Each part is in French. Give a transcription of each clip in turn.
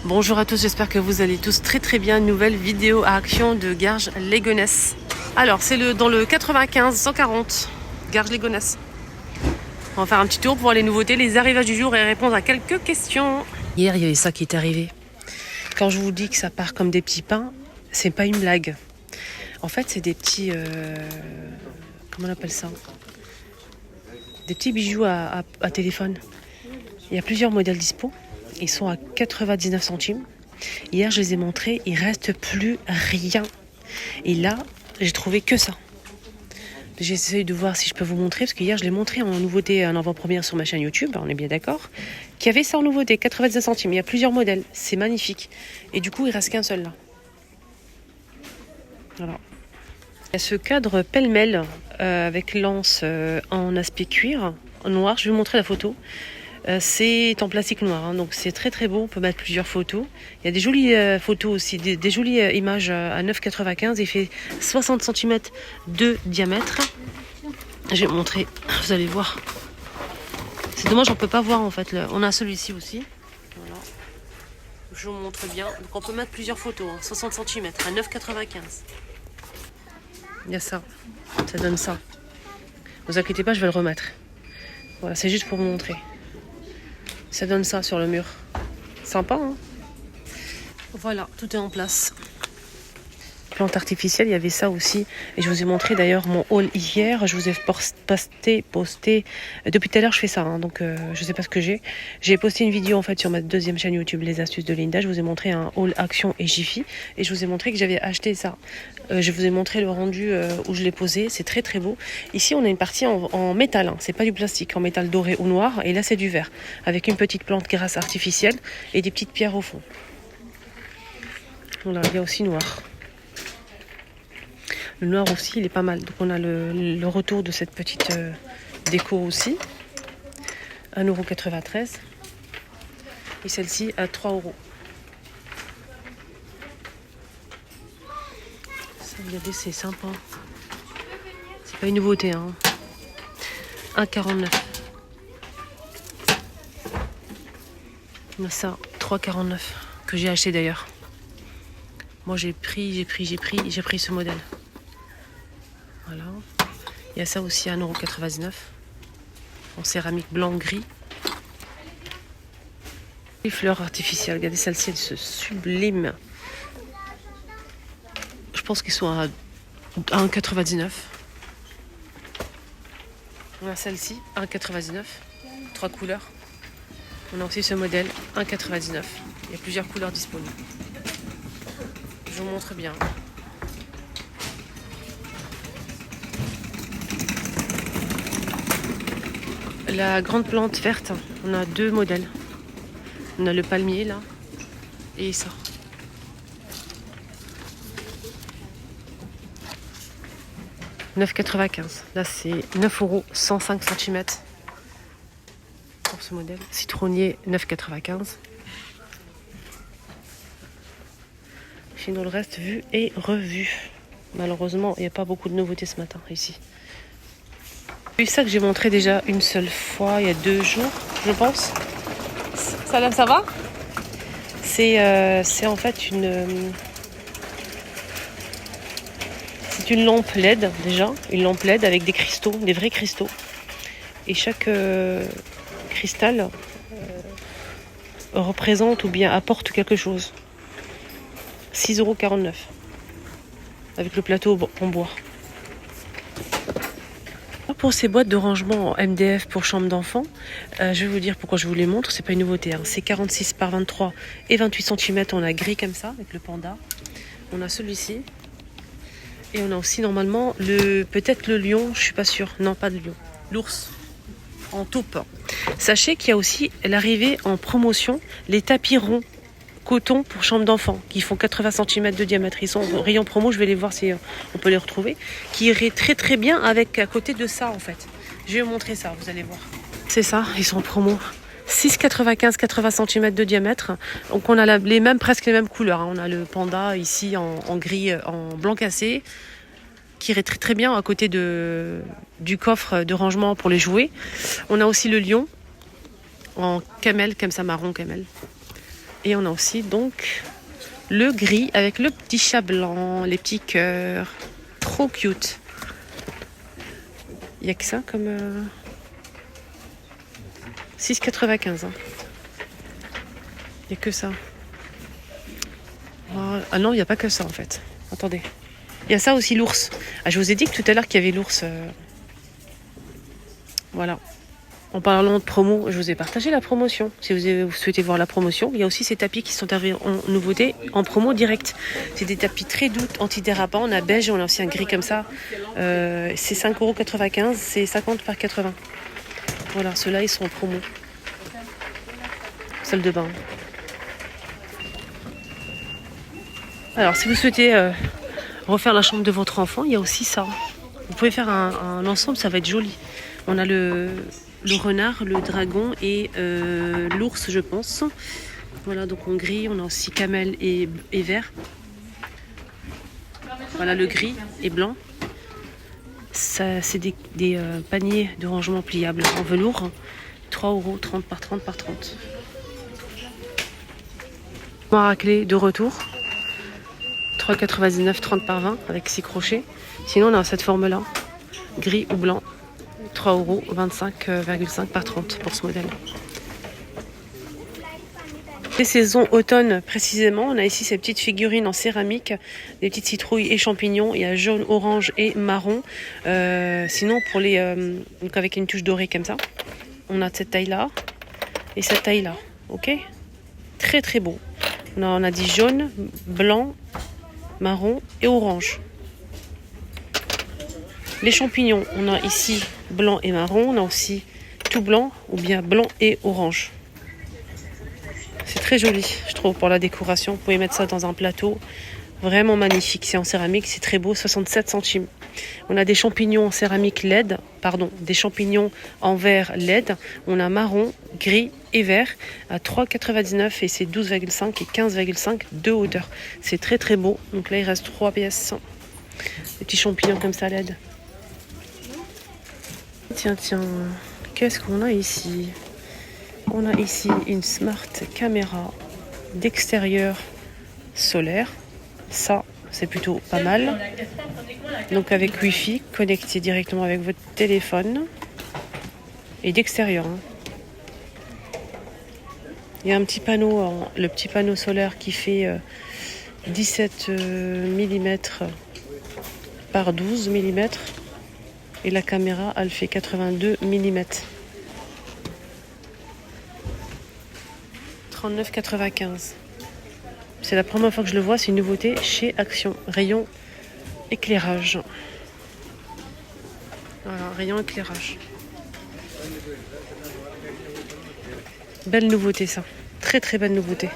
Bonjour à tous, j'espère que vous allez tous très bien. Nouvelle vidéo à action de Garges-les-Gonesse. Alors c'est dans le 95 140 Garges-les-Gonesse. On va faire un petit tour pour voir les nouveautés, les arrivages du jour et répondre à quelques questions. Hier il y avait ça qui est arrivé. Quand je vous dis que ça part comme des petits pains, c'est pas une blague. En fait c'est des petits... comment on appelle ça? Des petits bijoux à téléphone. Il y a plusieurs modèles dispo. Ils sont à 99 centimes. Hier, je les ai montrés. Il reste plus rien. Et là, j'ai trouvé que ça. J'essaie de voir si je peux vous montrer. Parce que hier, je l'ai montré en nouveauté, en avant-première sur ma chaîne YouTube. On est bien d'accord. Qu'il y avait ça en nouveauté, 99 centimes. Il y a plusieurs modèles. C'est magnifique. Et du coup, il reste qu'un seul là. Voilà. Il y a ce cadre pêle-mêle avec lance en aspect cuir, en noir. Je vais vous montrer la photo. C'est en plastique noir, hein, donc c'est très beau. On peut mettre plusieurs photos. Il y a des jolies photos aussi, des jolies images à 9,95. Il fait 60 cm de diamètre. Je vais montrer, vous allez voir. C'est dommage, on peut pas voir en fait. On a celui-ci aussi. Voilà. Je vous montre bien. Donc on peut mettre plusieurs photos, hein, 60 cm à 9,95. Il y a ça. Ça donne ça. Ne vous inquiétez pas, je vais le remettre. Voilà, c'est juste pour vous montrer. Ça donne ça sur le mur. Sympa, hein? Voilà, tout est en place. Plante artificielle, il y avait ça aussi. Et je vous ai montré d'ailleurs mon haul hier. Je vous ai posté. Depuis tout à l'heure, je fais ça. Hein, donc, je sais pas ce que j'ai. J'ai posté une vidéo en fait sur ma deuxième chaîne YouTube, Les Astuces de Linda. Je vous ai montré un haul Action et Jiffy. Et je vous ai montré que j'avais acheté ça. Je vous ai montré le rendu où je l'ai posé. C'est très beau. Ici, on a une partie en métal. Hein. C'est pas du plastique, en métal doré ou noir. Et là, c'est du verre. Avec une petite plante grasse artificielle et des petites pierres au fond. Voilà, il y a aussi noir. Le noir aussi, il est pas mal. Donc on a le retour de cette petite déco aussi. 1,93 €. Et celle-ci à 3 €. Ça, regardez, c'est sympa. C'est pas une nouveauté, hein. 1,49 €. On a ça, 3,49 €. Que j'ai acheté d'ailleurs. Moi j'ai pris ce modèle. Voilà. Il y a ça aussi à 1,99 € en céramique blanc-gris. Les fleurs artificielles, regardez celle-ci, elle se sublime. Je pense qu'ils sont à 1,99 €. On a celle-ci, 1,99 €, 3 couleurs. On a aussi ce modèle, 1,99 €. Il y a plusieurs couleurs disponibles. Je vous montre bien. La grande plante verte, on a deux modèles. On a le palmier là et ça. « 9,95 €. Là c'est 9 €, 105 cm pour ce modèle. Citronnier, 9,95 €. Sinon le reste vu et revu. Malheureusement, il n'y a pas beaucoup de nouveautés ce matin ici. C'est ça que j'ai montré déjà une seule fois, il y a 2 jours, je pense. Ça va? C'est en fait c'est une lampe LED déjà, une lampe LED avec des cristaux, des vrais cristaux. Et chaque cristal représente ou bien apporte quelque chose. 6,49 € avec le plateau en bois. Pour ces boîtes de rangement en MDF pour chambre d'enfant, je vais vous dire pourquoi je vous les montre. C'est pas une nouveauté, hein. C'est 46 par 23 et 28 cm. On a gris comme ça avec le panda. On a celui-ci et on a aussi normalement peut-être le lion. Je suis pas sûre. Non, pas de lion. L'ours en taupe. Sachez qu'il y a aussi l'arrivée en promotion les tapis ronds coton pour chambre d'enfant qui font 80 cm de diamètre. Ils sont au rayon promo, je vais les voir si on peut les retrouver, qui irait très bien avec à côté de ça en fait. Je vais vous montrer ça, vous allez voir. C'est ça, ils sont en promo. 6,95, 80 cm de diamètre. Donc on a presque les mêmes couleurs, hein. On a le panda ici en gris, en blanc cassé, qui irait très bien à côté du coffre de rangement pour les jouets. On a aussi le lion en camel, comme ça marron camel. Et on a aussi donc le gris avec le petit chat blanc, les petits cœurs. Trop cute. Il n'y a que ça comme 6,95. Hein. Il n'y a que ça. Ah non, il n'y a pas que ça en fait. Attendez. Il y a ça aussi, l'ours. Ah, je vous ai dit que tout à l'heure qu'il y avait l'ours. Voilà. En parlant de promo, je vous ai partagé la promotion. Si vous souhaitez voir la promotion, il y a aussi ces tapis qui sont arrivés en nouveauté, en promo direct. C'est des tapis très doux, antidérapants. On a beige et on a aussi un gris comme ça. C'est 5,95 €, c'est 50 par 80. Voilà, ceux-là, ils sont en promo. Salle de bain. Alors, si vous souhaitez refaire la chambre de votre enfant, il y a aussi ça. Vous pouvez faire un ensemble, ça va être joli. On a le renard, le dragon et l'ours, je pense. Voilà, donc en gris, on a aussi camel et vert. Voilà, le gris et blanc. Ça, c'est des paniers de rangement pliables en velours. 3,30 € par 30 par 30. Armoire à clé de retour. 3,99 €, 30 par 20 avec 6 crochets. Sinon, on a cette forme-là, gris ou blanc. 3 €, 25,5 par 30 pour ce modèle. Les saisons automne précisément, on a ici ces petites figurines en céramique, des petites citrouilles et champignons. Il y a jaune, orange et marron. Sinon pour les donc avec une touche dorée comme ça, on a cette taille là et cette taille là. Ok, très très beau. On a dit jaune, blanc, marron et orange. Les champignons, on a ici blanc et marron, on a aussi tout blanc ou bien blanc et orange. C'est très joli, je trouve, pour la décoration. Vous pouvez mettre ça dans un plateau. Vraiment magnifique. C'est en céramique, c'est très beau, 67 centimes. On a des champignons en céramique LED, des champignons en verre LED. On a marron, gris et vert à 3,99 € et c'est 12,5 et 15,5 de hauteur. C'est très très beau. Donc là, il reste 3 pièces. Des petits champignons comme ça LED. Tiens, qu'est-ce qu'on a ici ? On a ici une smart caméra d'extérieur solaire. Ça, c'est plutôt pas mal. Donc avec Wi-Fi, connecté directement avec votre téléphone. Et d'extérieur. Hein. Il y a un petit panneau, le petit panneau solaire qui fait 17 mm par 12 mm. Et la caméra, elle fait 82 mm. 39,95 €. C'est la première fois que je le vois, c'est une nouveauté chez Action. Rayon éclairage. Voilà, rayon éclairage. Belle nouveauté ça. Très très belle nouveauté.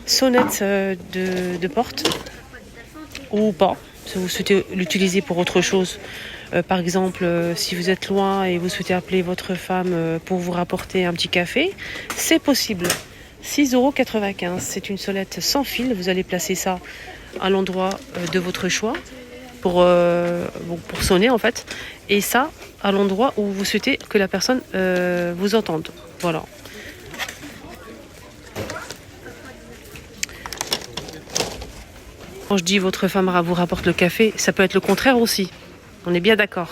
Sonnette de porte. Ou pas. Si vous souhaitez l'utiliser pour autre chose. Par exemple, si vous êtes loin et vous souhaitez appeler votre femme pour vous rapporter un petit café, c'est possible. 6,95 €. C'est une sonnette sans fil. Vous allez placer ça à l'endroit de votre choix pour sonner en fait. Et ça à l'endroit où vous souhaitez que la personne vous entende. Voilà. Quand je dis votre femme vous rapporte le café, ça peut être le contraire aussi. On est bien d'accord.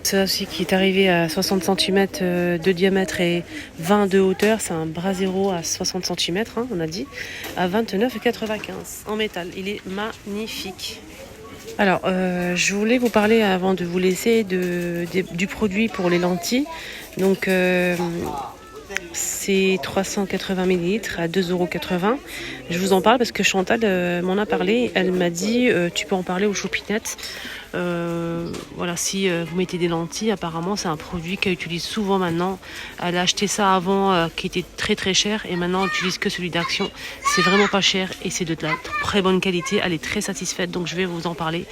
Ça aussi qui est arrivé à 60 cm de diamètre et 20 de hauteur. C'est un Brasero à 60 cm, hein, on a dit, à 29,95 € en métal. Il est magnifique. Alors, je voulais vous parler avant de vous laisser du produit pour les lentilles. Donc, c'est 380 ml à 2,80 €. Je vous en parle parce que Chantal m'en a parlé. Elle m'a dit tu peux en parler aux choupinettes. Voilà, si vous mettez des lentilles, apparemment c'est un produit qu'elle utilise souvent maintenant. Elle a acheté ça avant qui était très très cher et maintenant elle utilise que celui d'Action. C'est vraiment pas cher et c'est de la très bonne qualité. Elle est très satisfaite, donc je vais vous en parler.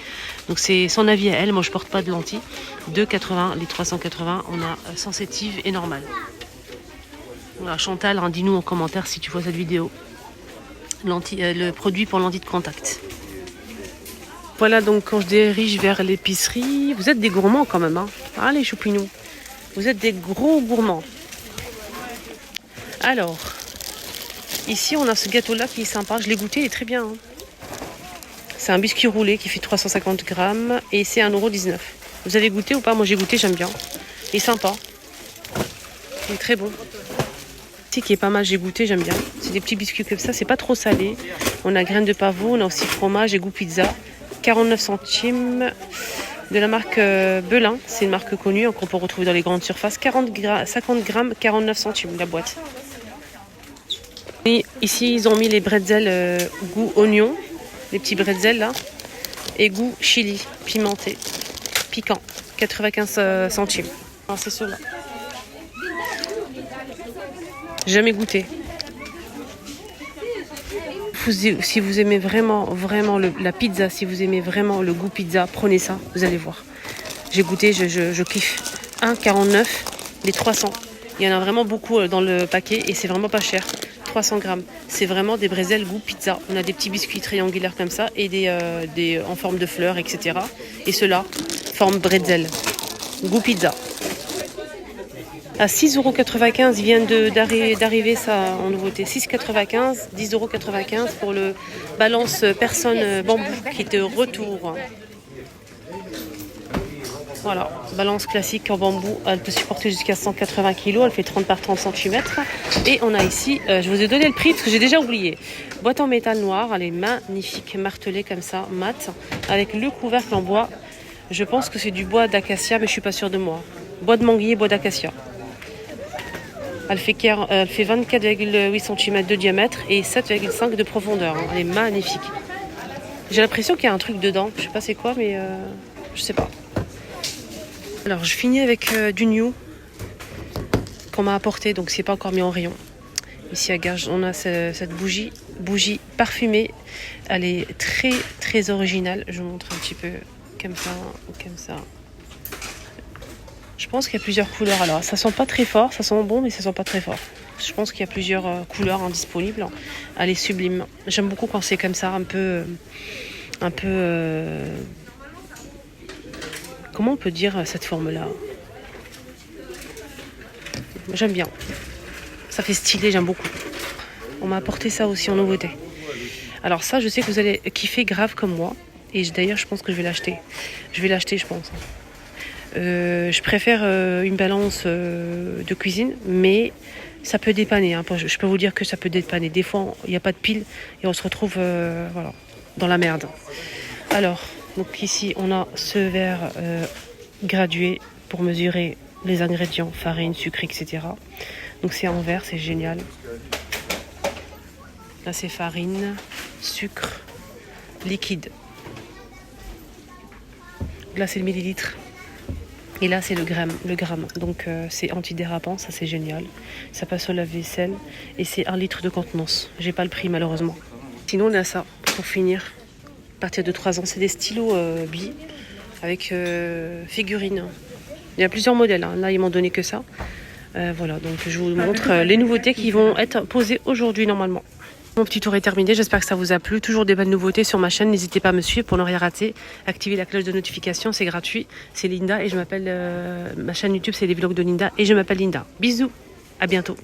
Donc c'est son avis à elle. Moi je porte pas de lentilles. 2,80 les 380. On a sensitive et normale. Voilà, Chantal, hein, dis-nous en commentaire si tu vois cette vidéo. Le produit pour lentilles de contact. Voilà, donc quand je dirige vers l'épicerie, vous êtes des gourmands quand même, hein. Ah, les choupinous, vous êtes des gros gourmands. Alors, Ici, on a ce gâteau-là qui est sympa. Je l'ai goûté, il est très bien. Hein. C'est un biscuit roulé qui fait 350 grammes et c'est 1,19 €. Vous avez goûté ou pas? Moi, j'ai goûté, j'aime bien. Il est sympa. Il est très bon. Ici, qui est pas mal, j'ai goûté, j'aime bien. C'est des petits biscuits comme ça, c'est pas trop salé. On a graines de pavot, on a aussi fromage et goût pizza. 49 centimes. De la marque Belin, c'est une marque connue qu'on peut retrouver dans les grandes surfaces. 50 grammes, 49 centimes la boîte. Et ici, ils ont mis les bretzels goût oignon, les petits bretzels là, et goût chili, pimenté, piquant, 95 centimes. Alors, c'est ceux-là. Jamais goûté. Si vous aimez vraiment la pizza, si vous aimez vraiment le goût pizza, prenez ça, vous allez voir. J'ai goûté, je kiffe. 1,49, les 300. Il y en a vraiment beaucoup dans le paquet et c'est vraiment pas cher. 300 grammes. C'est vraiment des bretzels goût pizza. On a des petits biscuits triangulaires comme ça et des en forme de fleurs, etc. Et ceux-là, forme bretzel, goût pizza. À 6,95 €, il vient d'arriver ça en nouveauté. 6,95 €, 10,95 € pour le balance personne bambou qui est de retour. Voilà, balance classique en bambou. Elle peut supporter jusqu'à 180 kg. Elle fait 30 par 30 cm. Et on a ici, je vous ai donné le prix parce que j'ai déjà oublié. Boîte en métal noir. Elle est magnifique, martelée comme ça, mat. Avec le couvercle en bois. Je pense que c'est du bois d'acacia, mais je suis pas sûre de moi. Bois de manguier, bois d'acacia. Elle fait 24,8 cm de diamètre et 7,5 de profondeur. Elle est magnifique. J'ai l'impression qu'il y a un truc dedans. Je sais pas c'est quoi, mais je sais pas. Alors, je finis avec du New qu'on m'a apporté, donc c'est pas encore mis en rayon. Ici à Gage, on a cette bougie parfumée. Elle est très très originale. Je vous montre un petit peu comme ça. Je pense qu'il y a plusieurs couleurs. Alors, ça sent pas très fort, ça sent bon, mais ça sent pas très fort. Je pense qu'il y a plusieurs couleurs disponibles. Elle est sublime. J'aime beaucoup quand c'est comme ça, un peu. Comment on peut dire cette forme-là? J'aime bien. Ça fait stylé, j'aime beaucoup. On m'a apporté ça aussi en nouveauté. Alors ça, je sais que vous allez kiffer grave comme moi. Et d'ailleurs, je pense que je vais l'acheter. Je vais l'acheter, je pense. Je préfère une balance de cuisine, mais ça peut dépanner. Hein. Je peux vous dire que ça peut dépanner. Des fois, il n'y a pas de pile et on se retrouve voilà, dans la merde. Alors, donc ici, on a ce verre gradué pour mesurer les ingrédients, farine, sucre, etc. Donc c'est en verre, c'est génial. Là, c'est farine, sucre, liquide. Là, c'est le millilitre. Et là, c'est le gramme. Donc, c'est antidérapant, ça c'est génial. Ça passe au lave-vaisselle et c'est 1 litre de contenance. J'ai pas le prix, malheureusement. Sinon, on a ça, pour finir. À partir de 3 ans, c'est des stylos billes avec figurines. Il y a plusieurs modèles. Hein. Là, ils m'ont donné que ça. Voilà, donc je vous montre les nouveautés qui vont être posées aujourd'hui, normalement. Mon petit tour est terminé, j'espère que ça vous a plu. Toujours des belles nouveautés sur ma chaîne, n'hésitez pas à me suivre pour ne rien rater. Activez la cloche de notification, c'est gratuit. C'est Linda et je m'appelle, ma chaîne YouTube c'est les vlogs de Linda et je m'appelle Linda. Bisous, à bientôt.